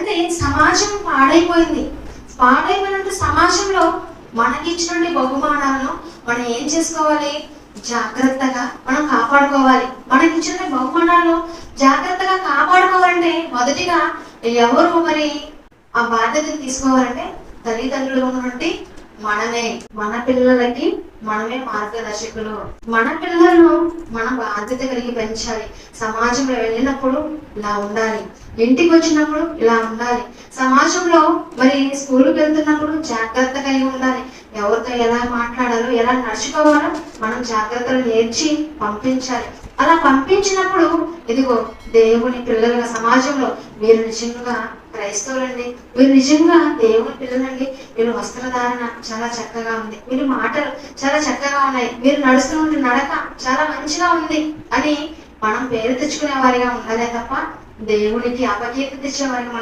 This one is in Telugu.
అంటే సమాజం పాడైపోయింది. పాడైపోయినట్టు సమాజంలో మనకి ఇచ్చినటువంటి బహుమానాలను మనం ఏం చేసుకోవాలి? జాగ్రత్తగా మనం కాపాడుకోవాలి. మనకి ఇచ్చిన బహుమానాలను జాగ్రత్తగా కాపాడుకోవాలంటే మొదటిగా ఎవరు మరి ఆ బాధ్యతను తీసుకోవాలంటే తల్లిదండ్రులు ఉన్నటువంటి మనమే. మన పిల్లలకి మనమే మార్గదర్శకులు. మన పిల్లలను మన బాధ్యత కలిగి పెంచాలి. సమాజంలో వెళ్ళినప్పుడు ఇలా ఉండాలి, ఇంటికి వచ్చినప్పుడు ఇలా ఉండాలి, సమాజంలో మరి స్కూల్కి వెళ్తున్నప్పుడు జాగ్రత్త కలిగి ఉండాలి. ఎవరితో ఎలా మాట్లాడాలో, ఎలా నడుచుకోవాలో మనం జాగ్రత్తలు నేర్చి పంపించాలి. అలా పంపించినప్పుడు ఇదిగో దేవుని పిల్లలుగా సమాజంలో మీరు నిజంగా క్రైస్తవులండి, మీరు నిజంగా దేవుని పిల్లలండి, మీరు వస్త్రధారణ చాలా చక్కగా ఉంది, మీరు మాటలు చాలా చక్కగా ఉన్నాయి, మీరు నడుస్తున్న నడక చాలా మంచిగా ఉంది అని మనం పేరు తెచ్చుకునే వారిగా ఉండాలే తప్ప దేవునికి అపకీర్తి తెచ్చే వారిగా